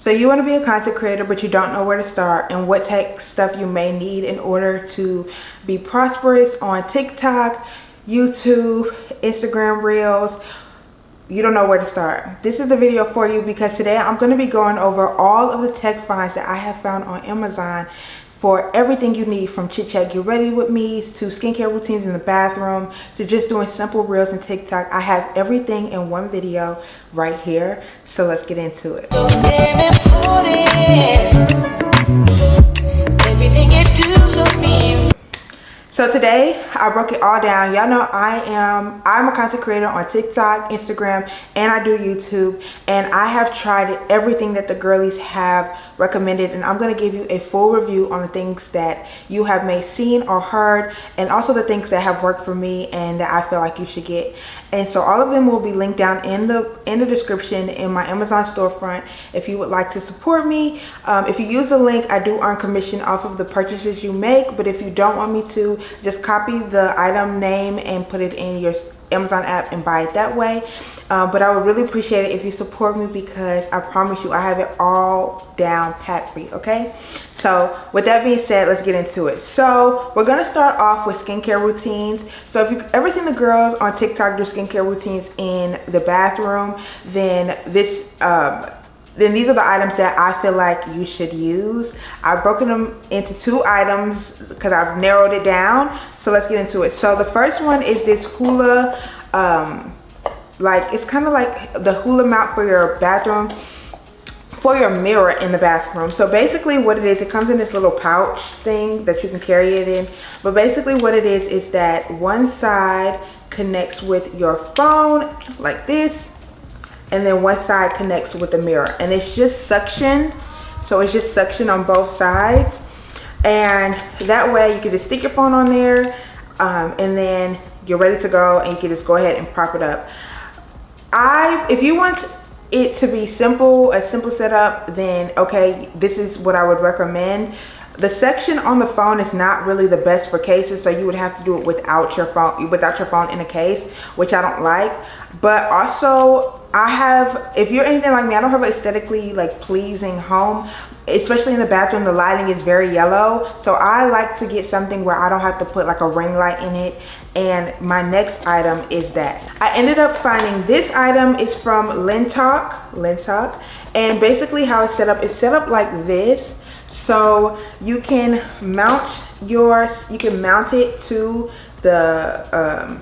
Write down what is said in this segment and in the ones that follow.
So you want to be a content creator, but you don't know where to start and what tech stuff you may need in order to be prosperous on TikTok, YouTube, Instagram Reels. You don't know where to start. This is the video for you because today I'm going to be going over all of the tech finds that I have found on Amazon for everything you need, from chit chat get ready with me to skincare routines in the bathroom to just doing simple reels and TikTok. I have everything in one video right here, so let's get into it. So today I broke it all down. Y'all know I'm a content creator on TikTok, Instagram, and I do YouTube, and I have tried everything that the girlies have recommended, and I'm going to give you a full review on the things that you have may seen or heard, and also the things that have worked for me and that I feel like you should get. And so all of them will be linked down in the description in my Amazon storefront if you would like to support me. If you use the link, I do earn commission off of the purchases you make, but if you don't want me to, just copy the item name and put it in your Amazon app and buy it that way. But I would really appreciate it if you support me, because I promise you I have it all down pat for you, okay? So with that being said, let's get into it. So we're gonna start off with skincare routines. So if you've ever seen the girls on TikTok do skincare routines in the bathroom, then these are the items that I feel like you should use. I've broken them into 2 items because I've narrowed it down. So let's get into it. So the first one is this hula, it's kind of like the hula mount for your bathroom, for your mirror in the bathroom. So basically what it is, it comes in this little pouch thing that you can carry it in. But basically what it is that one side connects with your phone like this, and then one side connects with the mirror, and it's just suction. So it's just suction on both sides, and that way you can just stick your phone on there, and then you're ready to go, and you can just go ahead and prop it up. If you want it to be a simple setup, then okay, this is what I would recommend. The section on the phone is not really the best for cases, so you would have to do it without your phone in a case, which I don't like. But also, if you're anything like me, I don't have an aesthetically pleasing home, especially in the bathroom. The lighting is very yellow, so I like to get something where I don't have to put like a ring light in it. And my next item is that. I ended up finding this item is from Lintalk, and basically how it's set up like this. So you can mount it to the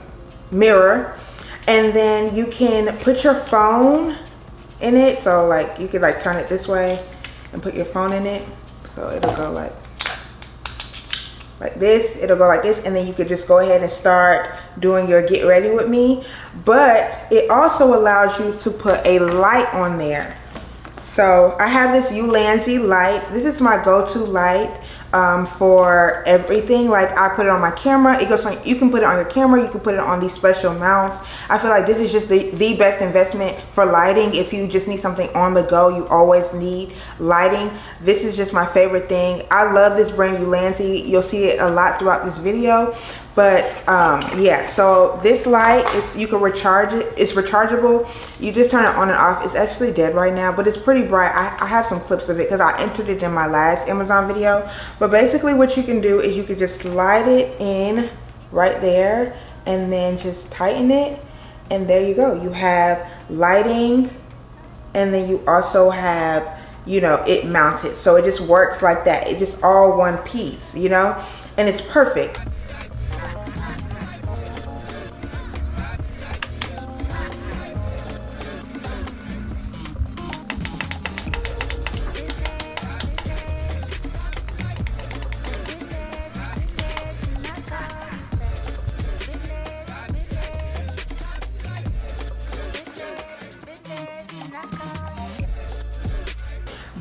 mirror, and then you can put your phone in it. So you could turn it this way and put your phone in it. So it'll go like this. It'll go like this, and then you could just go ahead and start doing your get ready with me. But it also allows you to put a light on there. So I have this Ulanzi light. This is my go-to light for everything. I put it on my camera. It goes on, you can put it on your camera, you can put it on these special mounts. I feel like this is just the best investment for lighting. If you just need something on the go, you always need lighting. This is just my favorite thing. I love this brand, Ulanzi. You'll see it a lot throughout this video. But yeah, so this light you can recharge it. It's rechargeable. You just turn it on and off. It's actually dead right now, but it's pretty bright. I have some clips of it because I entered it in my last Amazon video. But basically what you can do is you can just slide it in right there and then just tighten it, and there you go. You have lighting, and then you also have, it mounted. So it just works like that. It's just all one piece, and it's perfect.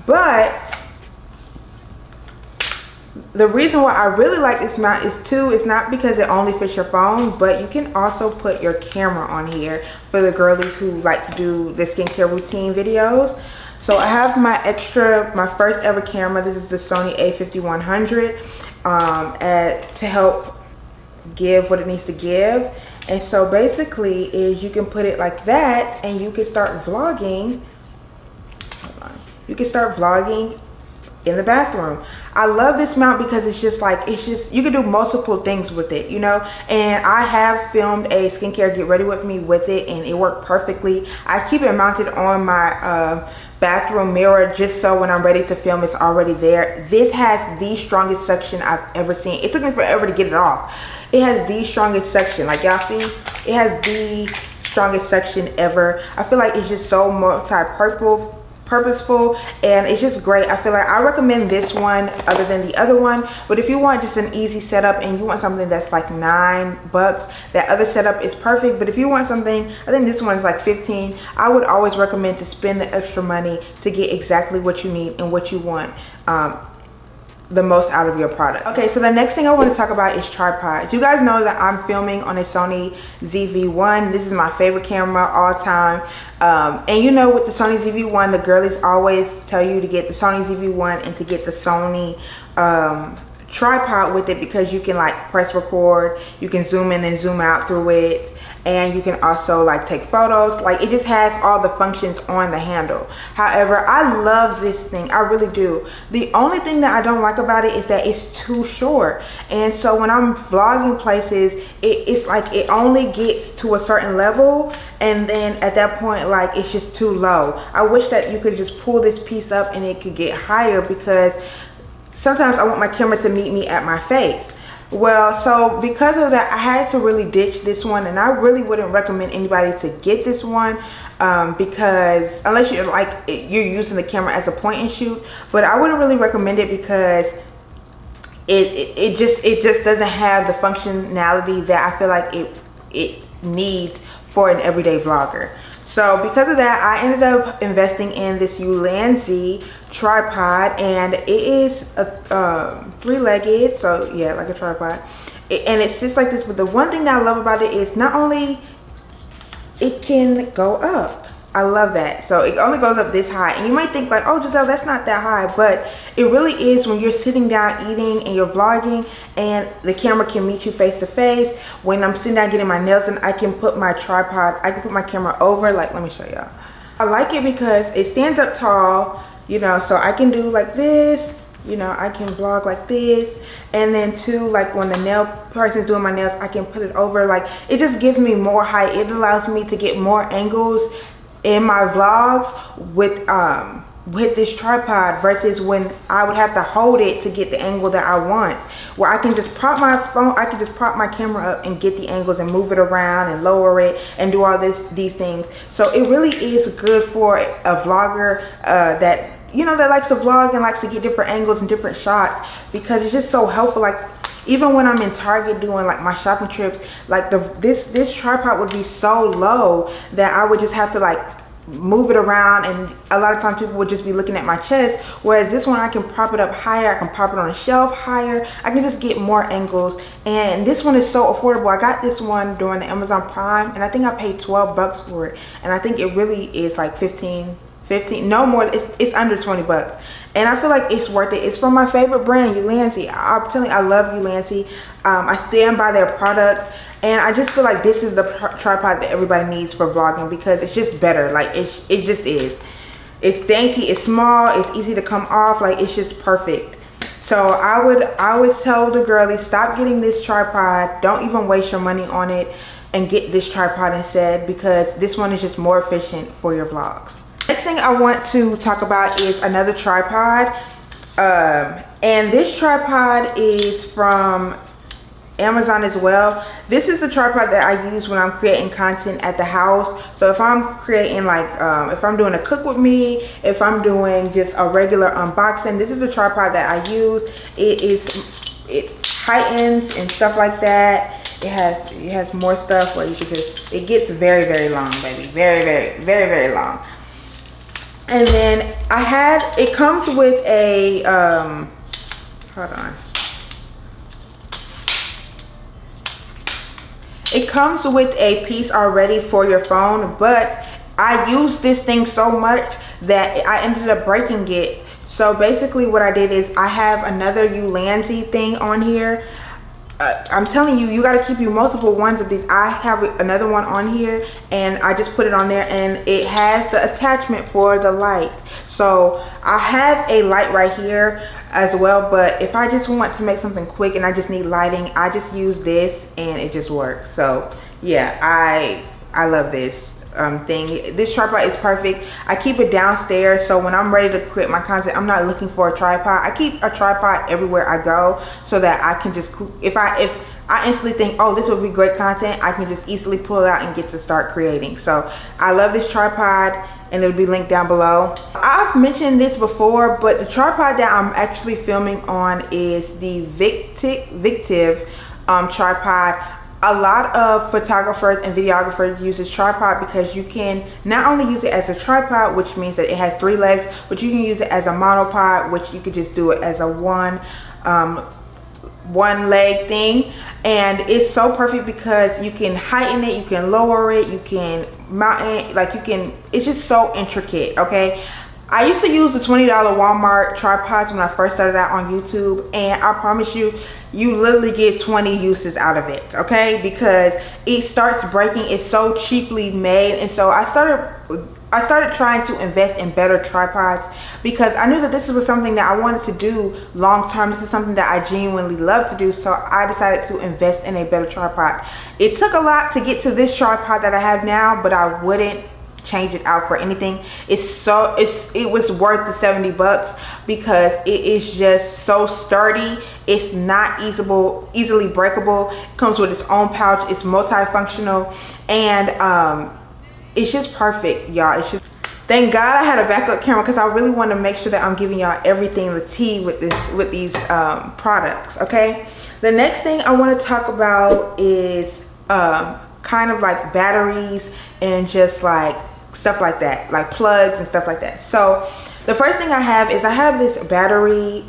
But the reason why I really like this mount is not because it only fits your phone, but you can also put your camera on here for the girlies who like to do the skincare routine videos. So I have my first ever camera. This is the Sony a5100 to help give what it needs to give. And so basically is you can put it like that and you can start vlogging. Hold on. you can start vlogging in the bathroom. I love this mount because it's just you can do multiple things with it, you know. And I have filmed a skincare get ready with me with it, and it worked perfectly. I keep it mounted on my bathroom mirror just so when I'm ready to film, it's already there. This has the strongest suction I've ever seen. It took me forever to get it off. It has the strongest suction, like y'all see, it has the strongest suction ever. I feel like it's just so purposeful, and it's just great. I feel like I recommend this one other than the other one. But if you want just an easy setup and you want something that's like $9, that other setup is perfect. But if you want something, I think this one is like 15. I would always recommend to spend the extra money to get exactly what you need and what you want, the most out of your product. Okay, so the next thing I want to talk about is tripods. You guys know that I'm filming on a Sony ZV-1. This is my favorite camera all time. And you know, with the Sony ZV-1, the girlies always tell you to get the Sony ZV-1 and to get the Sony tripod with it, because you can like press record, you can zoom in and zoom out through it, and you can also like take photos. Like, it just has all the functions on the handle. However, I love this thing, I really do. The only thing that I don't like about it is that it's too short. And so when I'm vlogging places, it's like it only gets to a certain level, and then at that point, like, it's just too low. I wish that you could just pull this piece up and it could get higher, because sometimes I want my camera to meet me at my face. Well, so because of that, I had to really ditch this one, and I really wouldn't recommend anybody to get this one, because unless you're like, you're using the camera as a point and shoot, but I wouldn't really recommend it because it just doesn't have the functionality that I feel like it needs for an everyday vlogger. So because of that, I ended up investing in this Ulanzi tripod, and it is a three-legged, so yeah, like a tripod, and it sits like this. But the one thing that I love about it is not only it can go up. I love that. So it only goes up this high, and you might think like, oh, Jhazel, that's not that high, but it really is when you're sitting down eating and you're vlogging, and the camera can meet you face to face. When I'm sitting down getting my nails done, I can put my tripod, I can put my camera over, like, let me show y'all. I like it because it stands up tall, you know, so I can do like this, you know, I can vlog like this, and then too, like when the nail person's doing my nails, I can put it over. Like, it just gives me more height. It allows me to get more angles in my vlogs with this tripod, versus when I would have to hold it to get the angle that I want, where I can just prop my phone, I can just prop my camera up and get the angles and move it around and lower it and do all these things. So it really is good for a vlogger that, you know, that likes to vlog and likes to get different angles and different shots, because it's just so helpful. Like, even when I'm in Target doing like my shopping trips, like this tripod would be so low that I would just have to like move it around, and a lot of times people would just be looking at my chest, whereas this one I can prop it up higher, I can prop it on a shelf higher, I can just get more angles. And this one is so affordable. I got this one during the Amazon Prime, and I think I paid $12 for it, and I think it really is like 15, no more, it's under 20 bucks. And I feel like it's worth it. It's from my favorite brand, Ulanzi. I'm telling you, I love Ulanzi. I stand by their products, and I just feel like this is the tripod that everybody needs for vlogging, because it's just better. Like, it just is. It's dainty, it's small, it's easy to come off, like, it's just perfect. So I always tell the girlies, stop getting this tripod, don't even waste your money on it, and get this tripod instead, because this one is just more efficient for your vlogs. Next thing I want to talk about is another tripod, and this tripod is from Amazon as well. This is the tripod that I use when I'm creating content at the house. So if I'm creating like if I'm doing a cook with me, if I'm doing just a regular unboxing, this is the tripod that I use. It heightens and stuff like that. It has more stuff where you can just, it gets very long, baby, very long. And then it comes with a hold on. It comes with a piece already for your phone, but I use this thing so much that I ended up breaking it. So basically what I did is I have another Ulanzi thing on here. I'm telling you, you got to keep you multiple ones of these. I have another one on here, and I just put it on there, and it has the attachment for the light. So I have a light right here as well, but if I just want to make something quick and I just need lighting, I just use this and it just works. So yeah, I love this thing. This tripod is perfect. I keep it downstairs, so when I'm ready to create my content, I'm not looking for a tripod. I keep a tripod everywhere I go so that I can just, if I instantly think, oh, this would be great content, I can just easily pull it out and get to start creating. So I love this tripod, and it'll be linked down below. I've mentioned this before, but the tripod that I'm actually filming on is the Victiv tripod. A lot of photographers and videographers use this tripod because you can not only use it as a tripod, which means that it has 3 legs, but you can use it as a monopod, which you could just do it as a one leg thing. And it's so perfect because you can heighten it, you can lower it, you can mount it, like you can, it's just so intricate. Okay, I used to use the $20 Walmart tripods when I first started out on YouTube, and I promise you, you literally get 20 uses out of it, okay? Because it starts breaking. It's so cheaply made, and so I started trying to invest in better tripods because I knew that this was something that I wanted to do long term. This is something that I genuinely love to do, so I decided to invest in a better tripod. It took a lot to get to this tripod that I have now, but I wouldn't change it out for anything. It was worth the 70 bucks because it is just so sturdy. It's not easily breakable. It comes with its own pouch. It's multifunctional, and it's just perfect, y'all. It's just, thank God I had a backup camera because I really want to make sure that I'm giving y'all everything, the tea with these products. Okay, the next thing I want to talk about is kind of like batteries and just like stuff like that, like plugs and stuff like that. So the first thing I have is I have this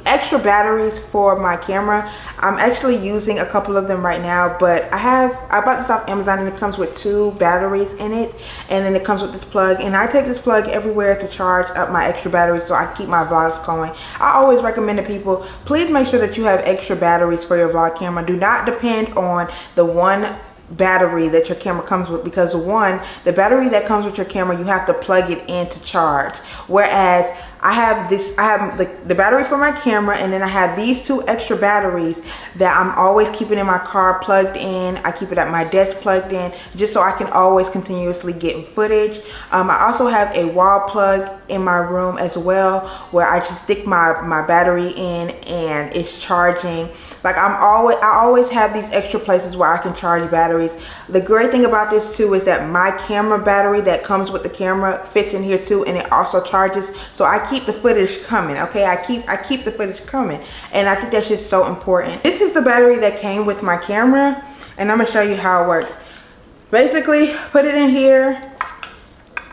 extra batteries for my camera. I'm actually using a couple of them right now, but I bought this off Amazon, and it comes with 2 batteries in it, and then it comes with this plug, and I take this plug everywhere to charge up my extra batteries so I can keep my vlogs going. I always recommend to people, please make sure that you have extra batteries for your vlog camera. Do not depend on the one battery that your camera comes with, because the battery that comes with your camera, you have to plug it in to charge, whereas I have the battery for my camera, and then I have these 2 extra batteries that I'm always keeping in my car plugged in. I keep it at my desk plugged in just so I can always continuously get footage. I also have a wall plug in my room as well, where I just stick my battery in and it's charging. Like I always have these extra places where I can charge batteries. The great thing about this too is that my camera battery that comes with the camera fits in here too, and it also charges. So I keep the footage coming, okay? I keep the footage coming, and I think that's just so important. This is the battery that came with my camera, and I'm gonna show you how it works. Basically, put it in here,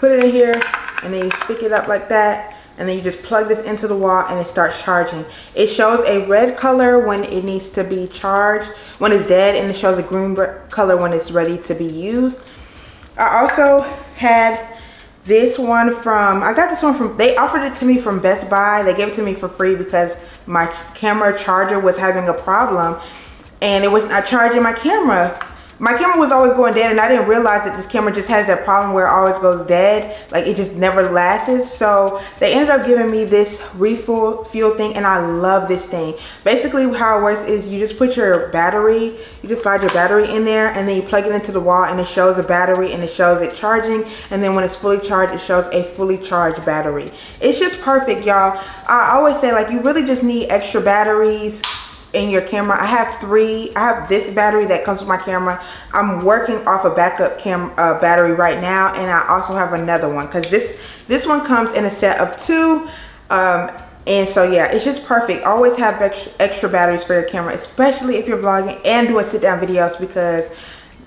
and then you stick it up like that, and then you just plug this into the wall and it starts charging. It shows a red color when it needs to be charged, when it's dead, and it shows a green color when it's ready to be used. I also had this one I got this one from, they offered it to me from Best Buy. They gave it to me for free because my camera charger was having a problem and it was not charging my camera. My camera was always going dead, and I didn't realize that this camera just has that problem where it always goes dead. Like it just never lasts. So they ended up giving me this refill fuel thing, and I love this thing. Basically how it works is you just put your battery, you just slide your battery in there, and then you plug it into the wall, and it shows a battery and it shows it charging, and then when it's fully charged, it shows a fully charged battery. It's just perfect, y'all. I always say, like, you really just need extra batteries in your camera. I have this battery that comes with my camera. I'm working off a backup battery right now, and I also have another one because this one comes in a set of 2, and so yeah, it's just perfect. Always have extra batteries for your camera, especially if you're vlogging and doing sit-down videos, because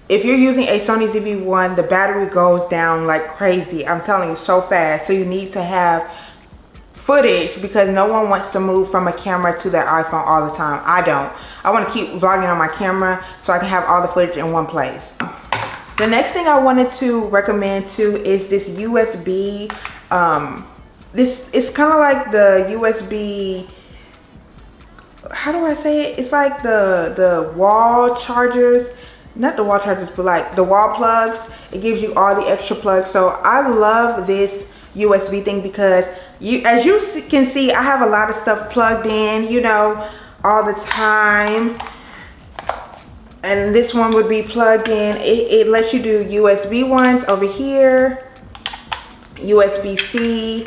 if you're using a Sony ZV-1, the battery goes down like crazy. I'm telling you, so fast. So you need to have footage, because no one wants to move from a camera to their iPhone all the time. I don't. I want to keep vlogging on my camera so I can have all the footage in one place. The next thing I wanted to recommend too is this USB. This it's kind of like the USB how do I say it? It's like the wall chargers, not the wall chargers, but like the wall plugs. It gives you all the extra plugs. So I love this USB thing because as you can see, I have a lot of stuff plugged in, you know, all the time. And this one would be plugged in. It lets you do USB ones over here, USB-C.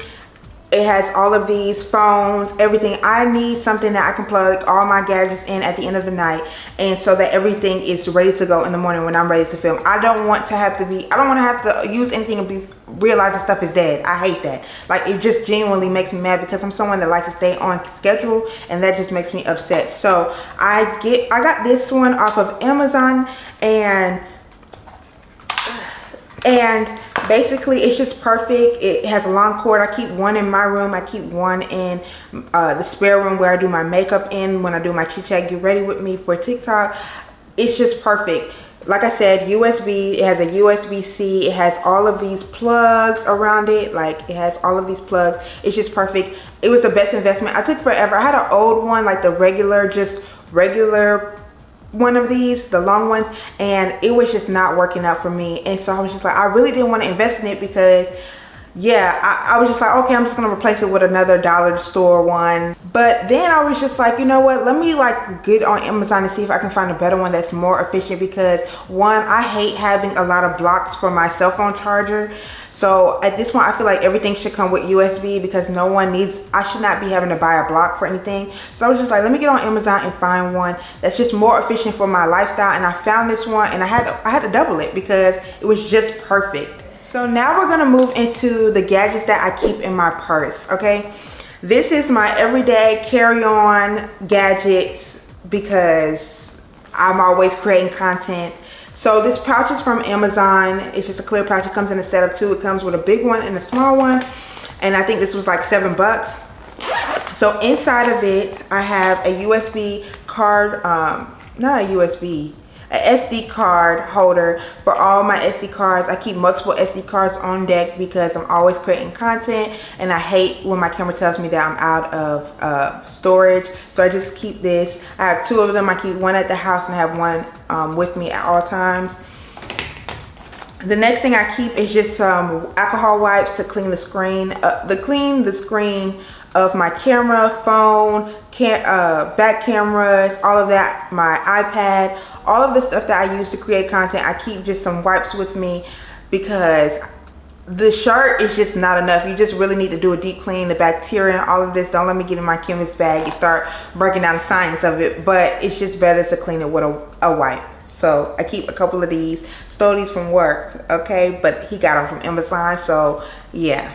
It has all of these phones, everything. I need something that I can plug all my gadgets in at the end of the night, and so that everything is ready to go in the morning when I'm ready to film. I don't want to have to use anything and realize that stuff is dead. I hate that. Like, it just genuinely makes me mad because I'm someone that likes to stay on schedule, and that just makes me upset. So I got this one off of Amazon, and basically it's just perfect. It has a long cord. I keep one in my room. I keep one in the spare room where I do my makeup in when I do my chit chat get ready with me for TikTok. It's just perfect. Like I said, USB. It has a USB-C. It has all of these plugs around it. Like, it has all of these plugs. It's just perfect. It was the best investment. I took forever. I had an old one, like the regular one of these, the long ones, and it was just not working out for me. And so I was just like, I really didn't want to invest in it because, yeah, I was just like, okay, I'm just gonna replace it with another dollar store one. But then I was just like, you know what, let me like get on Amazon and see if I can find a better one that's more efficient, because one, I hate having a lot of blocks for my cell phone charger. So at this point, I feel like everything should come with USB because I should not be having to buy a block for anything. So I was just like, let me get on Amazon and find one that's just more efficient for my lifestyle. And I found this one, and I had to double it because it was just perfect. So now we're gonna move into the gadgets that I keep in my purse, okay? This is my everyday carry-on gadgets because I'm always creating content. So this pouch is from Amazon. It's just a clear pouch. It comes in a set of two. It comes with a big one and a small one. And I think this was like $7. So inside of it, I have a USB card, not a USB, a SD card holder for all my SD cards. I keep multiple SD cards on deck because I'm always creating content, and I hate when my camera tells me that I'm out of storage. So I just keep this. I have two of them. I keep one at the house and I have one with me at all times. The next thing I keep is just some alcohol wipes to clean the screen, of my camera, phone, back cameras, all of that, my iPad, all of the stuff that I use to create content. I keep just some wipes with me because the shirt is just not enough. You just really need to do a deep clean. The bacteria and all of this, don't let me get in my chemist bag and start breaking down the science of it, but it's just better to clean it with a wipe. So I keep a couple of these. Stole these from work, okay, but he got them from Amazon, so yeah.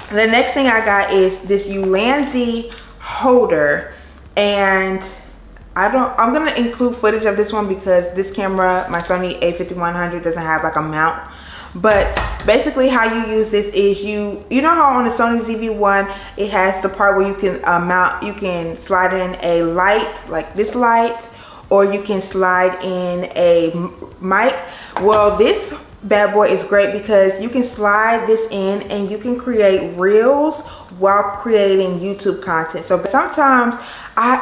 The next thing I got is this Ulanzi holder, and I'm gonna include footage of this one because this camera, my Sony a5100, doesn't have like a mount. But basically how you use this is you know how on the Sony ZV-1 it has the part where you can you can slide in a light, like this light, or you can slide in a mic. Well, this bad boy is great because you can slide this in and you can create reels while creating YouTube content. So sometimes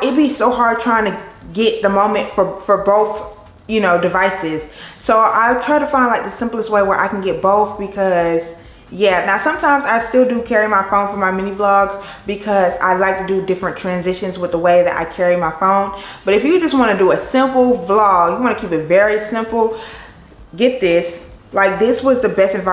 it'd be so hard trying to get the moment for both, you know, devices. So I try to find like the simplest way where I can get both, because yeah, now sometimes I still do carry my phone for my mini vlogs because I like to do different transitions with the way that I carry my phone. But if you just want to do a simple vlog, you want to keep it very simple, get this. Like, this was the best thing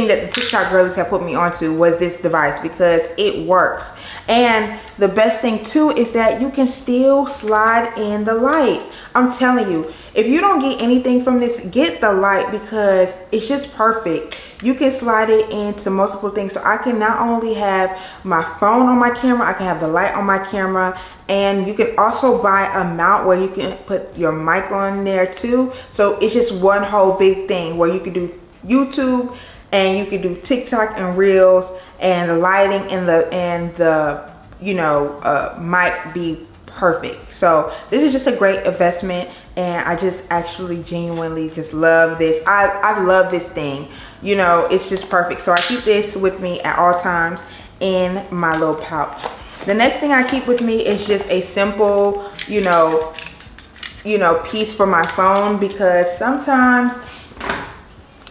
that the TikTok girlies have put me onto, was this device, because it works. And the best thing too is that you can still slide in the light. I'm telling you, if you don't get anything from this, get the light because it's just perfect. You can slide it into multiple things. So I can not only have my phone on my camera, I can have the light on my camera, and you can also buy a mount where you can put your mic on there too. So it's just one whole big thing where you can do YouTube and you can do TikTok and Reels, and the lighting and the you know, might be perfect. So this is just a great investment, and I just actually genuinely just love this. I love this thing, you know, it's just perfect. So I keep this with me at all times in my little pouch. The next thing I keep with me is just a simple, you know, piece for my phone, because sometimes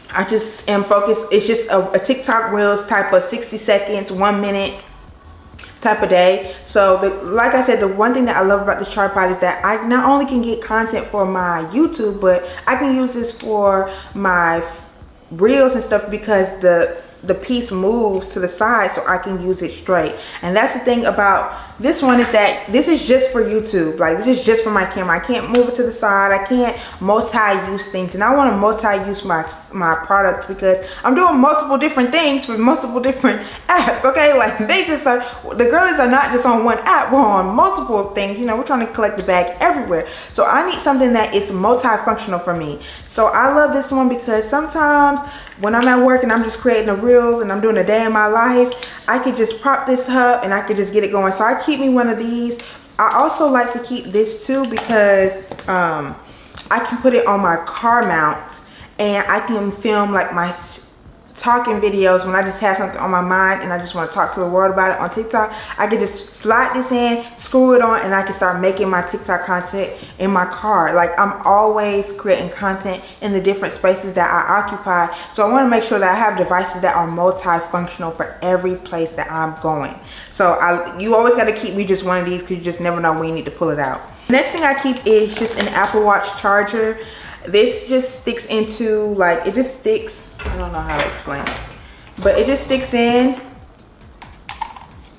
I just am focused. It's just a TikTok Reels type of 60 seconds, 1 minute type of day. So like I said, the one thing that I love about this tripod is that I not only can get content for my YouTube, but I can use this for my Reels and stuff, because the piece moves to the side so I can use it straight. And that's the thing about this one, is that this is just for YouTube. Like, this is just for my camera. I can't move it to the side. I can't multi-use things, and I want to multi-use my products, because I'm doing multiple different things for multiple different apps. Okay, like, they just are, the girlies are not just on one app, we're on multiple things. You know, we're trying to collect the bag everywhere. So I need something that is multifunctional for me. So I love this one, because sometimes when I'm at work and I'm just creating the reels and I'm doing a day in my life, I could just prop this up and I could just get it going. So I keep me one of these. I also like to keep this too, because I can put it on my car mount, and I can film like my talking videos when I just have something on my mind and I just want to talk to the world about it on TikTok. I can just slide this in, screw it on, and I can start making my TikTok content in my car. Like, I'm always creating content in the different spaces that I occupy. So I want to make sure that I have devices that are multifunctional for every place that I'm going. So you always got to keep me just one of these, because you just never know when you need to pull it out. Next thing I keep is just an Apple Watch charger. This just sticks into, like, it just sticks, I don't know how to explain it, but it just sticks in,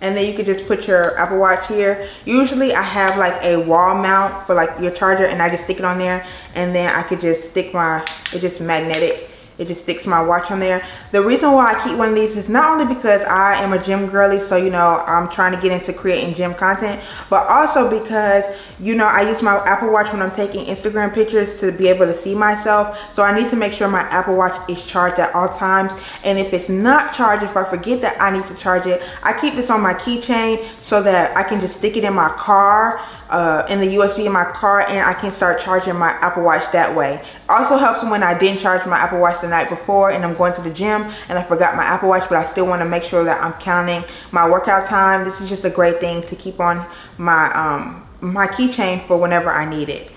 and then you could just put your Apple Watch here. Usually I have like a wall mount for like your charger, and I just stick it on there, and then I could just stick it's just magnetic. It just sticks my watch on there. The reason why I keep one of these is not only because I am a gym girly, so you know, I'm trying to get into creating gym content, but also because, you know, I use my Apple Watch when I'm taking Instagram pictures to be able to see myself. So I need to make sure my Apple Watch is charged at all times. And if it's not charged, if I forget that I need to charge it, I keep this on my keychain so that I can just stick it in my car, in the USB in my car, and I can start charging my Apple Watch that way. Also helps when I didn't charge my Apple Watch the night before and I'm going to the gym and I forgot my Apple Watch, but I still want to make sure that I'm counting my workout time. This is just a great thing to keep on my my keychain for whenever I need it.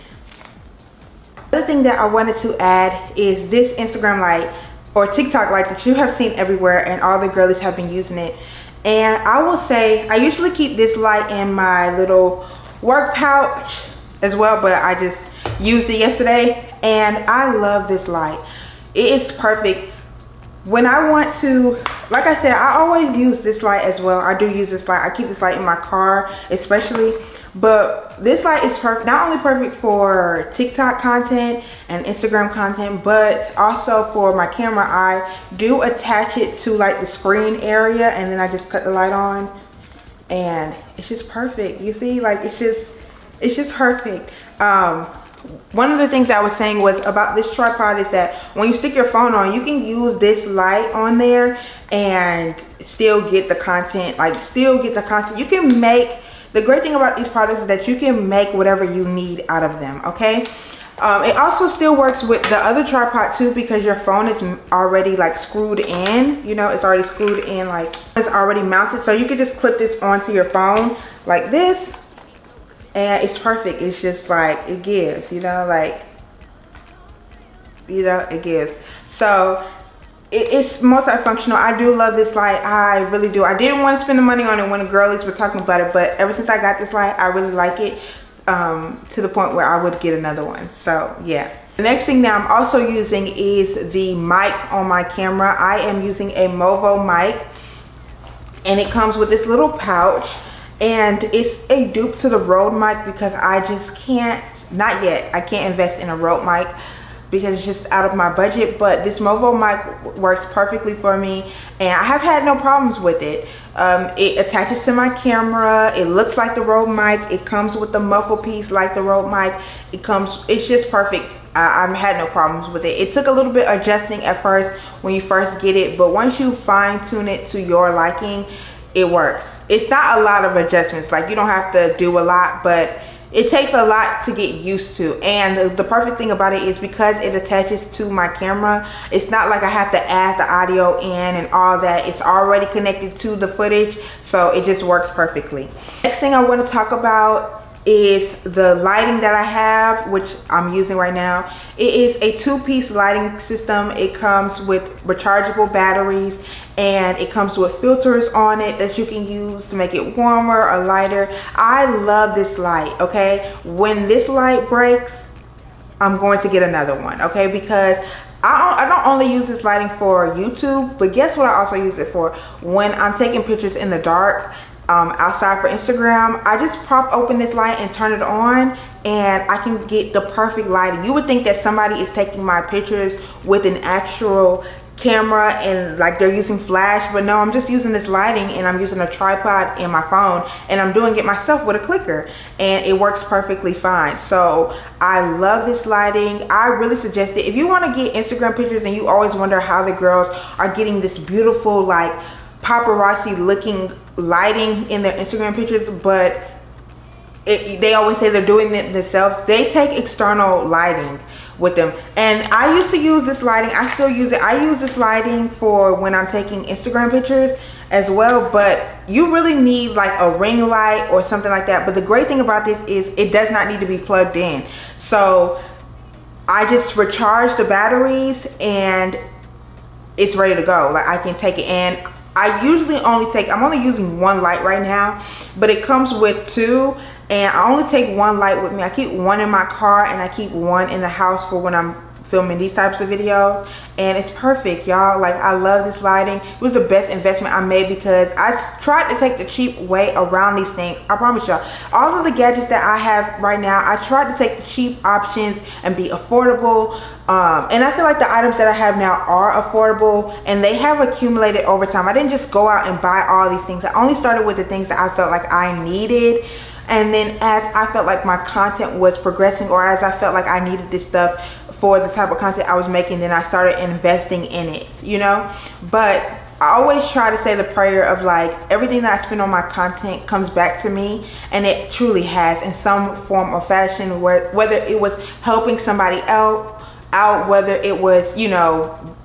The other thing that I wanted to add is this Instagram light or TikTok light that you have seen everywhere, and all the girlies have been using it. And I will say, I usually keep this light in my little work pouch as well, but I just used it yesterday and I love this light. It is perfect when I want to, like I said, I always use this light as well. I do use this light. I keep this light in my car especially, but this light is perfect, not only perfect for TikTok content and Instagram content, but also for my camera. I do attach it to like the screen area, and then I just cut the light on, and it's just perfect. You see, like, it's just perfect. One of the things I was saying was about this tripod is that when you stick your phone on, you can use this light on there and still get the content, you can make, the great thing about these products is that you can make whatever you need out of them, okay? It also still works with the other tripod too, because your phone is already like screwed in, you know, it's already screwed in, like it's already mounted. So you can just clip this onto your phone like this, and it's perfect. It's just like, it gives, you know, like, you know, it gives. So it's multifunctional. I do love this light. I really do. I didn't want to spend the money on it when the girlies were talking about it, but ever since I got this light, I really like it, to the point where I would get another one. So yeah. The next thing that I'm also using is the mic on my camera. I am using a Movo mic, and it comes with this little pouch, and it's a dupe to the Rode mic, because I just can't, not yet, I can't invest in a Rode mic because it's just out of my budget. But this Movo mic works perfectly for me, and I have had no problems with it. It attaches to my camera. It looks like the Rode mic. It comes with the muffle piece like the Rode mic. It's just perfect. I've had no problems with it. It took a little bit adjusting at first when you first get it, but once you fine tune it to your liking, it works. It's not a lot of adjustments. Like, you don't have to do a lot, but it takes a lot to get used to. And the perfect thing about it is because it attaches to my camera, it's not like I have to add the audio in and all that. It's already connected to the footage, so it just works perfectly. Next thing I want to talk about is the lighting that I have, which I'm using right now. It is a two-piece lighting system. It comes with rechargeable batteries, and it comes with filters on it that you can use to make it warmer or lighter. I love this light, okay? When this light breaks, I'm going to get another one, okay? Because I don't only use this lighting for YouTube, but guess what I also use it for? When I'm taking pictures in the dark, outside for Instagram, I just prop open this light and turn it on, and I can get the perfect lighting. You would think that somebody is taking my pictures with an actual camera and like they're using flash, but no, I'm just using this lighting, and I'm using a tripod in my phone, and I'm doing it myself with a clicker, and it works perfectly fine. So I love this lighting. I really suggest it if you want to get Instagram pictures and you always wonder how the girls are getting this beautiful like paparazzi looking lighting in their Instagram pictures, but they always say they're doing it themselves. They take external lighting with them, and I used to use this lighting. I still use it. I use this lighting for when I'm taking Instagram pictures as well, but you really need like a ring light or something like that. But the great thing about this is it does not need to be plugged in, so I just recharge the batteries and it's ready to go. Like I can take it in. I usually I'm only using one light right now, but it comes with two, and I only take one light with me. I keep one in my car, and I keep one in the house for when I'm filming these types of videos, and it's perfect, y'all. Like I love this lighting. It was the best investment I made because I tried to take the cheap way around these things. I promise y'all, all of the gadgets that I have right now, I tried to take the cheap options and be affordable. And I feel like the items that I have now are affordable, and they have accumulated over time. I didn't just go out and buy all these things. I only started with the things that I felt like I needed, and then as I felt like my content was progressing, or as I felt like I needed this stuff for the type of content I was making, then I started investing in it, you know. But I always try to say the prayer of like everything that I spend on my content comes back to me, and it truly has in some form or fashion, whether it was helping somebody out, whether it was, you know,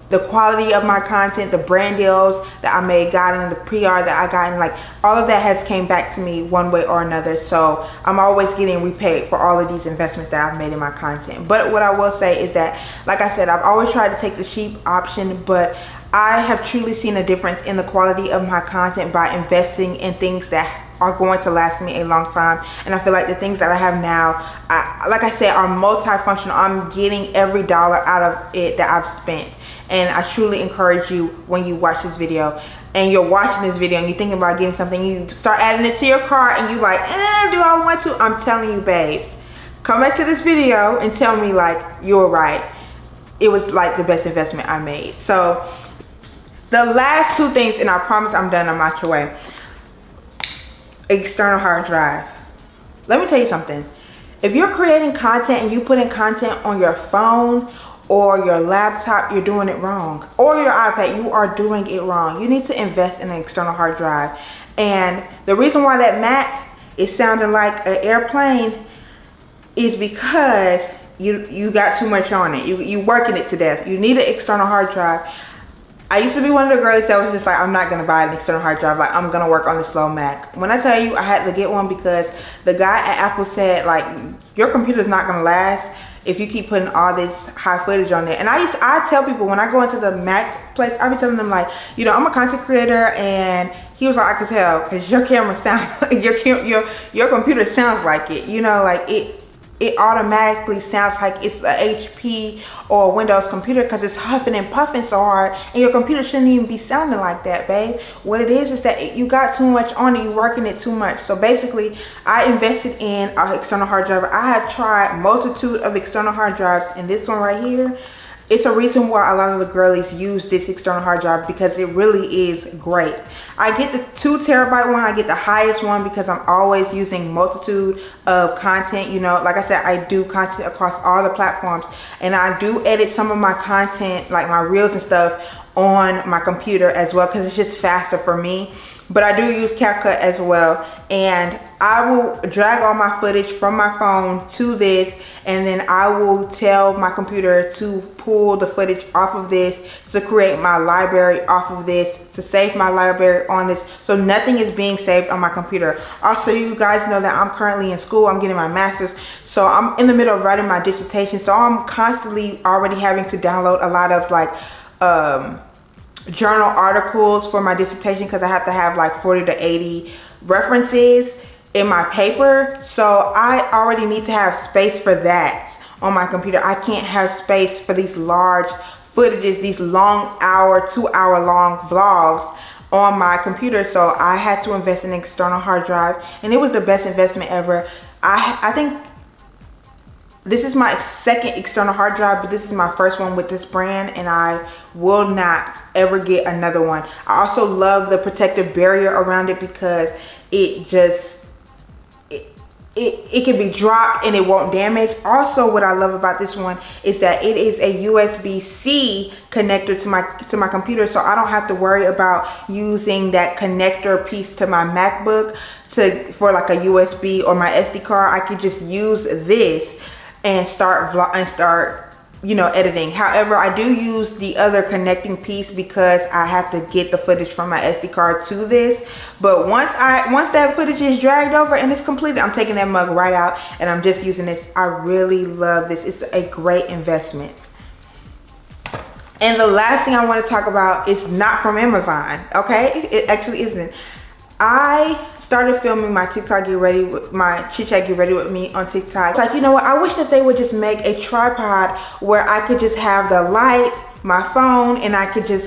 the quality of my content, the brand deals that I may gotten, the PR that I gotten, like all of that has came back to me one way or another. So I'm always getting repaid for all of these investments that I've made in my content. But what I will say is that, like I said, I've always tried to take the cheap option, but I have truly seen a difference in the quality of my content by investing in things that are going to last me a long time. And I feel like the things that I have now, like I said, are multifunctional. I'm getting every dollar out of it that I've spent. And I truly encourage you, when you watch this video and you're watching this video and you're thinking about getting something, you start adding it to your cart and you like, do I want to? I'm telling you, babes, come back to this video and tell me like you're right. It was like the best investment I made. So the last two things, and I promise I'm done, I'm out your way. External hard drive. Let me tell you something. If you're creating content and you put in content on your phone or your laptop, you're doing it wrong. Or your iPad, you are doing it wrong. You need to invest in an external hard drive. And the reason why that Mac is sounding like an airplane is because you got too much on it. You working it to death. You need an external hard drive. I used to be one of the girls that was just like, I'm not going to buy an external hard drive. Like, I'm going to work on the slow Mac. When I tell you I had to get one because the guy at Apple said, like, your computer's not going to last if you keep putting all this high footage on there. And I tell people when I go into the Mac place, I be telling them like, you know, I'm a content creator, and he was like, I could tell because your camera sounds like your computer sounds like it. You know, like it automatically sounds like it's a HP or a Windows computer because it's huffing and puffing so hard, and your computer shouldn't even be sounding like that, babe. What it is that you got too much on it, you working it too much. So basically, I invested in an external hard drive. I have tried multitude of external hard drives, and this one right here, it's a reason why a lot of the girlies use this external hard drive because it really is great. I get the 2 terabyte one. I get the highest one because I'm always using multitude of content. You know, like I said, I do content across all the platforms, and I do edit some of my content, like my reels and stuff, on my computer as well because it's just faster for me. but I do use CapCut as well. And I will drag all my footage from my phone to this, and then I will tell my computer to pull the footage off of this, to create my library off of this, to save my library on this, so nothing is being saved on my computer. Also, you guys know that I'm currently in school. I'm getting my master's, so I'm in the middle of writing my dissertation, so I'm constantly already having to download a lot of like journal articles for my dissertation, because I have to have like 40 to 80 references in my paper. So I already need to have space for that on my computer. I can't have space for these large footages, these long hour, 2-hour long vlogs on my computer. So I had to invest in an external hard drive, and it was the best investment ever. I think this is my second external hard drive, but this is my first one with this brand, and I will not ever get another one. I also love the protective barrier around it, because it just, it can be dropped and it won't damage. Also, what I love about this one is that it is a USB-C connector to my computer, so I don't have to worry about using that connector piece to my MacBook for like a USB or my SD card. I could just use this and start editing. However, I do use the other connecting piece because I have to get the footage from my SD card to this. But once that footage is dragged over and it's completed, I'm taking that mug right out and I'm just using this. I really love this. It's a great investment. And the last thing I want to talk about is not from Amazon, okay? It actually isn't. I started filming my TikTok Get Ready with my Chit Chat Get Ready with me on TikTok. It's like, you know what, I wish that they would just make a tripod where I could just have the light, my phone, and I could just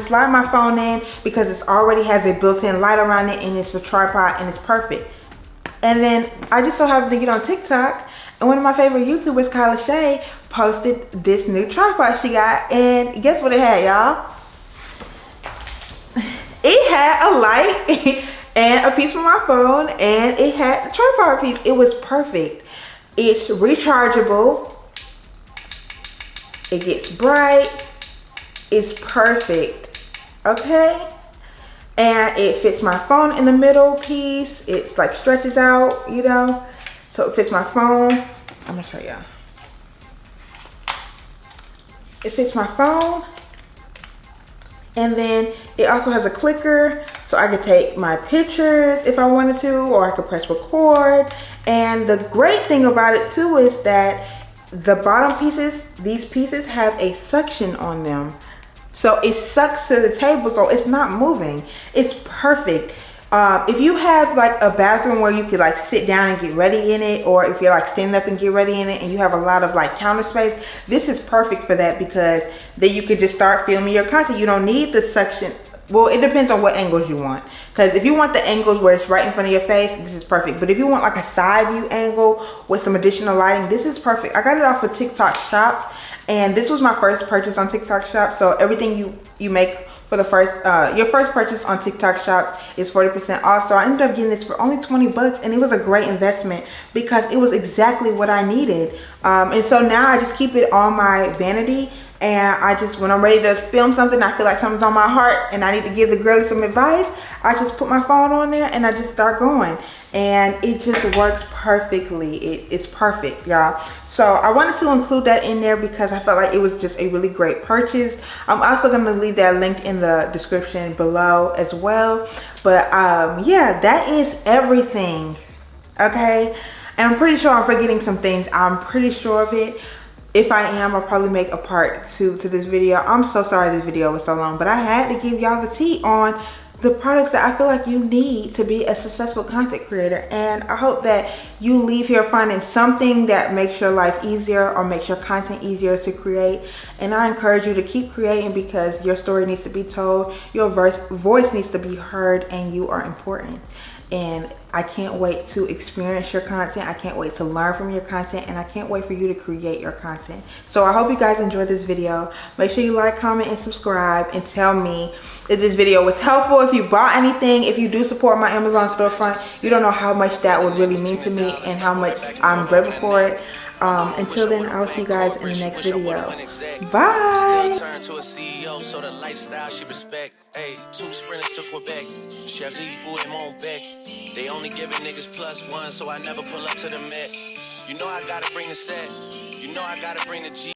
slide my phone in, because it already has a built-in light around it, and it's a tripod and it's perfect. And then I just so happened to get on TikTok, and one of my favorite YouTubers, Kyla Shay, posted this new tripod she got, and guess what it had, y'all? It had a light and a piece for my phone, and it had the tripod piece. It was perfect. It's rechargeable. It gets bright. It's perfect. Okay? And it fits my phone in the middle piece. It's like stretches out, you know. So it fits my phone. I'm gonna show y'all. It fits my phone. And then it also has a clicker, so I could take my pictures if I wanted to, or I could press record. And the great thing about it too is that the bottom pieces, these pieces have a suction on them. So it sucks to the table, so it's not moving. It's perfect. If you have like a bathroom where you could like sit down and get ready in it, or if you're like standing up and get ready in it and you have a lot of like counter space, this is perfect for that, because then you could just start filming your content. You don't need the suction. Well, it depends on what angles you want, because if you want the angles where it's right in front of your face, this is perfect. But if you want like a side view angle with some additional lighting, this is perfect. I got it off of TikTok Shops, and this was my first purchase on TikTok Shops. So everything you make for the your first purchase on TikTok Shops is 40% off. So I ended up getting this for only 20 bucks, and it was a great investment because it was exactly what I needed. And so now I just keep it on my vanity, and I just, when I'm ready to film something, I feel like something's on my heart and I need to give the girls some advice, I just put my phone on there and I just start going. And it just works perfectly. It's perfect, y'all. So I wanted to include that in there because I felt like it was just a really great purchase. I'm also going to leave that link in the description below as well. But yeah, that is everything. Okay, and I'm pretty sure I'm forgetting some things. I'm pretty sure of it. If I am, I'll probably make a part 2 to this video. I'm so sorry this video was so long, but I had to give y'all the tea on the products that I feel like you need to be a successful content creator. And I hope that you leave here finding something that makes your life easier or makes your content easier to create. And I encourage you to keep creating, because your story needs to be told, your voice needs to be heard, and you are important. And I can't wait to experience your content. I can't wait to learn from your content, and I can't wait for you to create your content. So I hope you guys enjoyed this video. Make sure you like, comment, and subscribe, and tell me if this video was helpful. If you bought anything, if you do support my Amazon storefront, you don't know how much that would really mean to me and how much I'm grateful for it. Until then, I'll see you guys in the next video. Bye. Still turn to a CEO, so the lifestyle she respect. Hey, 2 sprinters to Quebec. Cherie ou et Montbec. They only giving niggas +1, so I never pull up to the Met. You know I gotta bring the set. You know I gotta bring the G.